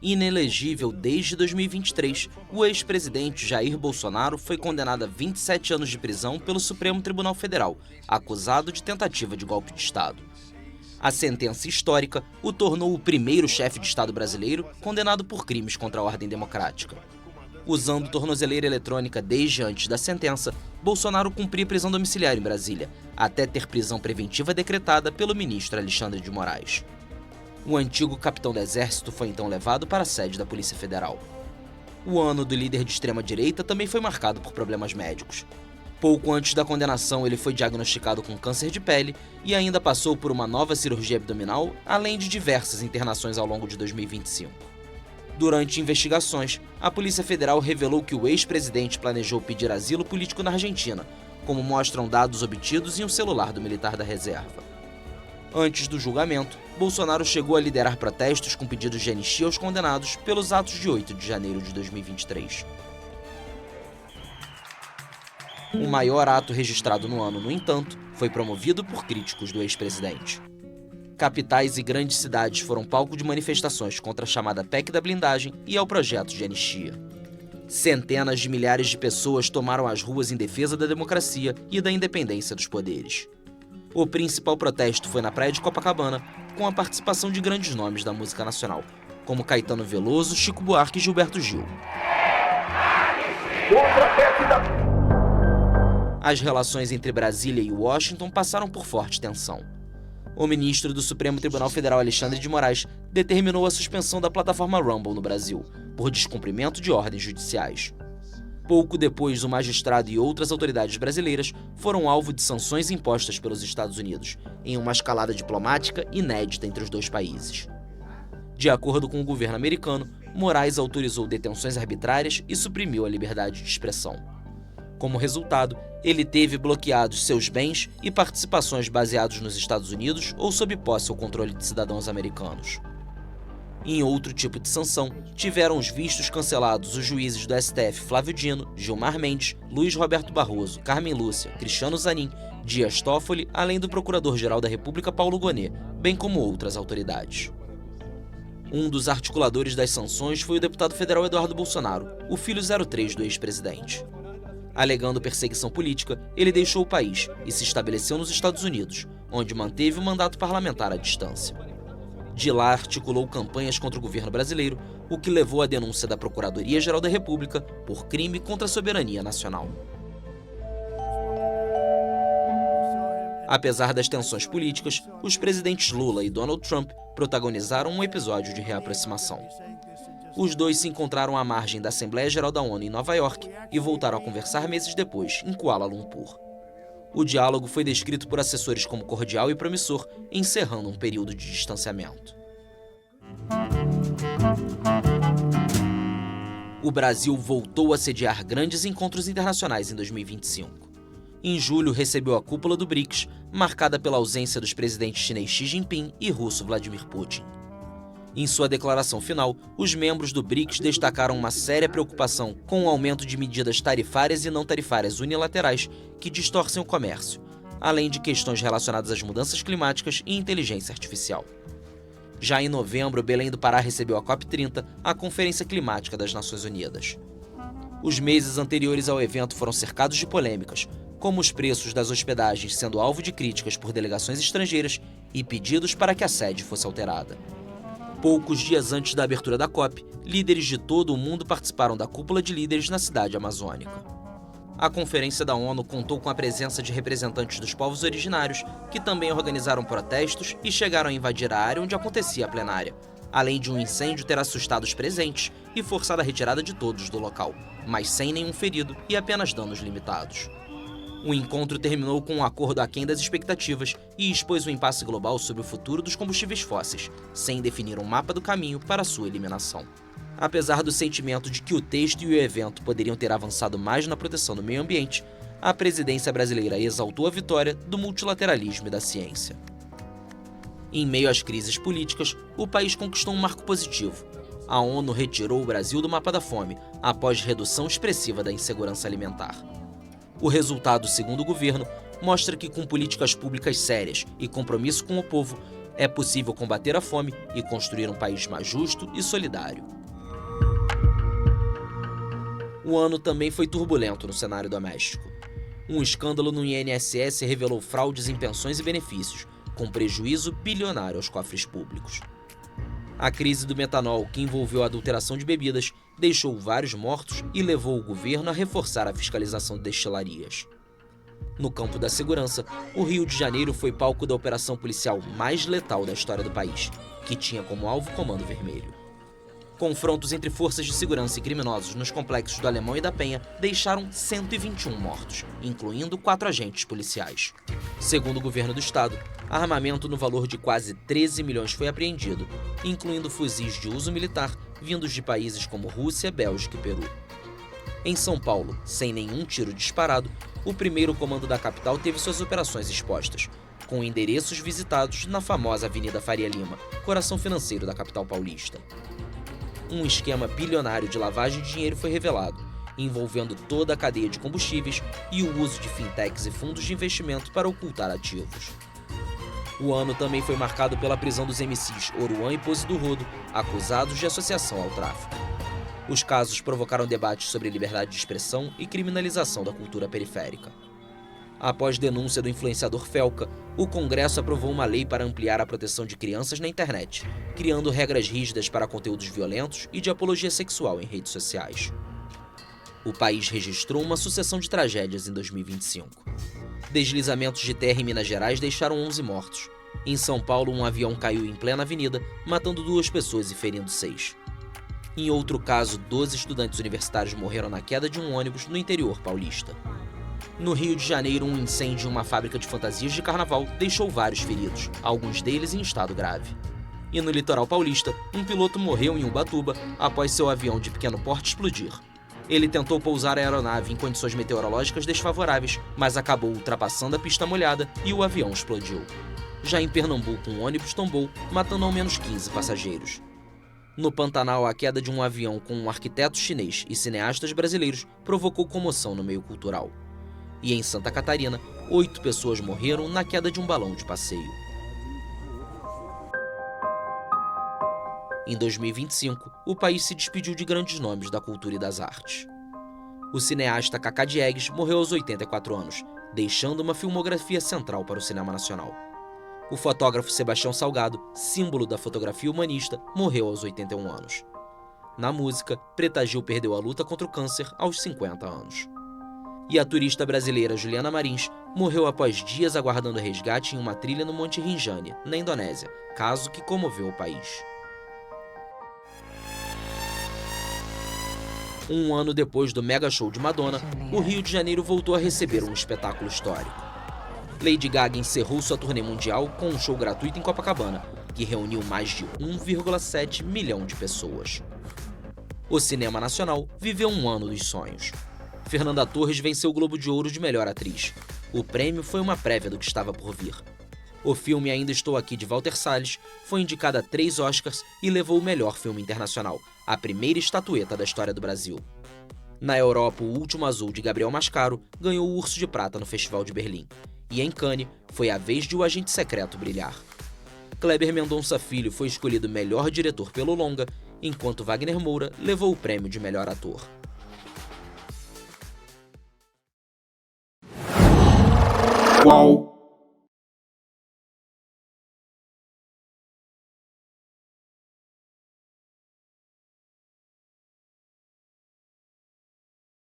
Inelegível desde 2023, o ex-presidente Jair Bolsonaro foi condenado a 27 anos de prisão pelo Supremo Tribunal Federal, acusado de tentativa de golpe de Estado. A sentença histórica o tornou o primeiro chefe de Estado brasileiro condenado por crimes contra a ordem democrática. Usando tornozeleira eletrônica desde antes da sentença, Bolsonaro cumpria prisão domiciliar em Brasília, até ter prisão preventiva decretada pelo ministro Alexandre de Moraes. O antigo capitão do Exército foi então levado para a sede da Polícia Federal. O ano do líder de extrema-direita também foi marcado por problemas médicos. Pouco antes da condenação, ele foi diagnosticado com câncer de pele e ainda passou por uma nova cirurgia abdominal, além de diversas internações ao longo de 2025. Durante investigações, a Polícia Federal revelou que o ex-presidente planejou pedir asilo político na Argentina, como mostram dados obtidos em um celular do militar da reserva. Antes do julgamento, Bolsonaro chegou a liderar protestos com pedidos de anistia aos condenados pelos atos de 8 de janeiro de 2023. O maior ato registrado no ano, no entanto, foi promovido por críticos do ex-presidente. Capitais e grandes cidades foram palco de manifestações contra a chamada PEC da blindagem e ao projeto de anistia. Centenas de milhares de pessoas tomaram as ruas em defesa da democracia e da independência dos poderes. O principal protesto foi na praia de Copacabana, com a participação de grandes nomes da música nacional, como Caetano Veloso, Chico Buarque e Gilberto Gil. As relações entre Brasília e Washington passaram por forte tensão. O ministro do Supremo Tribunal Federal, Alexandre de Moraes, determinou a suspensão da plataforma Rumble no Brasil, por descumprimento de ordens judiciais. Pouco depois, o magistrado e outras autoridades brasileiras foram alvo de sanções impostas pelos Estados Unidos, em uma escalada diplomática inédita entre os dois países. De acordo com o governo americano, Moraes autorizou detenções arbitrárias e suprimiu a liberdade de expressão. Como resultado, ele teve bloqueados seus bens e participações baseados nos Estados Unidos ou sob posse ou controle de cidadãos americanos. Em outro tipo de sanção, tiveram os vistos cancelados os juízes do STF Flávio Dino, Gilmar Mendes, Luiz Roberto Barroso, Carmen Lúcia, Cristiano Zanin, Dias Toffoli, além do Procurador-Geral da República Paulo Gonet, bem como outras autoridades. Um dos articuladores das sanções foi o deputado federal Eduardo Bolsonaro, o filho 03 do ex-presidente. Alegando perseguição política, ele deixou o país e se estabeleceu nos Estados Unidos, onde manteve o mandato parlamentar à distância. De lá articulou campanhas contra o governo brasileiro, o que levou à denúncia da Procuradoria-Geral da República por crime contra a soberania nacional. Apesar das tensões políticas, os presidentes Lula e Donald Trump protagonizaram um episódio de reaproximação. Os dois se encontraram à margem da Assembleia Geral da ONU em Nova York e voltaram a conversar meses depois, em Kuala Lumpur. O diálogo foi descrito por assessores como cordial e promissor, encerrando um período de distanciamento. O Brasil voltou a sediar grandes encontros internacionais em 2025. Em julho, recebeu a cúpula do BRICS, marcada pela ausência dos presidentes chinês Xi Jinping e russo Vladimir Putin. Em sua declaração final, os membros do BRICS destacaram uma séria preocupação com o aumento de medidas tarifárias e não tarifárias unilaterais que distorcem o comércio, além de questões relacionadas às mudanças climáticas e inteligência artificial. Já em novembro, Belém do Pará recebeu a COP30, a Conferência Climática das Nações Unidas. Os meses anteriores ao evento foram cercados de polêmicas, como os preços das hospedagens sendo alvo de críticas por delegações estrangeiras e pedidos para que a sede fosse alterada. Poucos dias antes da abertura da COP, líderes de todo o mundo participaram da cúpula de líderes na cidade amazônica. A conferência da ONU contou com a presença de representantes dos povos originários, que também organizaram protestos e chegaram a invadir a área onde acontecia a plenária, além de um incêndio ter assustado os presentes e forçado a retirada de todos do local, mas sem nenhum ferido e apenas danos limitados. O encontro terminou com um acordo aquém das expectativas e expôs o impasse global sobre o futuro dos combustíveis fósseis, sem definir um mapa do caminho para sua eliminação. Apesar do sentimento de que o texto e o evento poderiam ter avançado mais na proteção do meio ambiente, a presidência brasileira exaltou a vitória do multilateralismo e da ciência. Em meio às crises políticas, o país conquistou um marco positivo. A ONU retirou o Brasil do mapa da fome, após redução expressiva da insegurança alimentar. O resultado, segundo o governo, mostra que com políticas públicas sérias e compromisso com o povo, É possível combater a fome e construir um país mais justo e solidário. O ano também foi turbulento no cenário doméstico. Um escândalo no INSS revelou fraudes em pensões e benefícios, com prejuízo bilionário aos cofres públicos. A crise do metanol, que envolveu a adulteração de bebidas, deixou vários mortos e levou o governo a reforçar a fiscalização de destilarias. No campo da segurança, o Rio de Janeiro foi palco da operação policial mais letal da história do país, que tinha como alvo o Comando Vermelho. Confrontos entre forças de segurança e criminosos nos complexos do Alemão e da Penha deixaram 121 mortos, incluindo 4 agentes policiais. Segundo o governo do estado, armamento no valor de quase 13 milhões foi apreendido, incluindo fuzis de uso militar vindos de países como Rússia, Bélgica e Peru. Em São Paulo, sem nenhum tiro disparado, o primeiro comando da capital teve suas operações expostas, com endereços visitados na famosa Avenida Faria Lima, coração financeiro da capital paulista. Um esquema bilionário de lavagem de dinheiro foi revelado, envolvendo toda a cadeia de combustíveis e o uso de fintechs e fundos de investimento para ocultar ativos. O ano também foi marcado pela prisão dos MCs Oruan e Pose do Rodo, acusados de associação ao tráfico. Os casos provocaram debates sobre liberdade de expressão e criminalização da cultura periférica. Após denúncia do influenciador Felca, o Congresso aprovou uma lei para ampliar a proteção de crianças na internet, criando regras rígidas para conteúdos violentos e de apologia sexual em redes sociais. O país registrou uma sucessão de tragédias em 2025. Deslizamentos de terra em Minas Gerais deixaram 11 mortos. Em São Paulo, um avião caiu em plena avenida, matando 2 pessoas e ferindo 6. Em outro caso, 12 estudantes universitários morreram na queda de um ônibus no interior paulista. No Rio de Janeiro, um incêndio em uma fábrica de fantasias de carnaval deixou vários feridos, alguns deles em estado grave. E no litoral paulista, um piloto morreu em Ubatuba após seu avião de pequeno porte explodir. Ele tentou pousar a aeronave em condições meteorológicas desfavoráveis, mas acabou ultrapassando a pista molhada e o avião explodiu. Já em Pernambuco, um ônibus tombou, matando ao menos 15 passageiros. No Pantanal, a queda de um avião com um arquiteto chinês e cineastas brasileiros provocou comoção no meio cultural. E em Santa Catarina, 8 pessoas morreram na queda de um balão de passeio. Em 2025, o país se despediu de grandes nomes da cultura e das artes. O cineasta Cacá Diegues morreu aos 84 anos, deixando uma filmografia central para o cinema nacional. O fotógrafo Sebastião Salgado, símbolo da fotografia humanista, morreu aos 81 anos. Na música, Preta Gil perdeu a luta contra o câncer aos 50 anos. E a turista brasileira Juliana Marins morreu após dias aguardando resgate em uma trilha no Monte Rinjani, na Indonésia, caso que comoveu o país. Um ano depois do mega show de Madonna, o Rio de Janeiro voltou a receber um espetáculo histórico. Lady Gaga encerrou sua turnê mundial com um show gratuito em Copacabana, que reuniu mais de 1,7 milhão de pessoas. O cinema nacional viveu um ano dos sonhos. Fernanda Torres venceu o Globo de Ouro de melhor atriz. O prêmio foi uma prévia do que estava por vir. O filme Ainda Estou Aqui, de Walter Salles, foi indicado a 3 Oscars e levou o melhor filme internacional, a primeira estatueta da história do Brasil. Na Europa, O Último Azul, de Gabriel Mascaro, ganhou o Urso de Prata no Festival de Berlim. E em Cannes, foi a vez de O Agente Secreto brilhar. Kleber Mendonça Filho foi escolhido melhor diretor pelo longa, enquanto Wagner Moura levou o prêmio de melhor ator. Qual?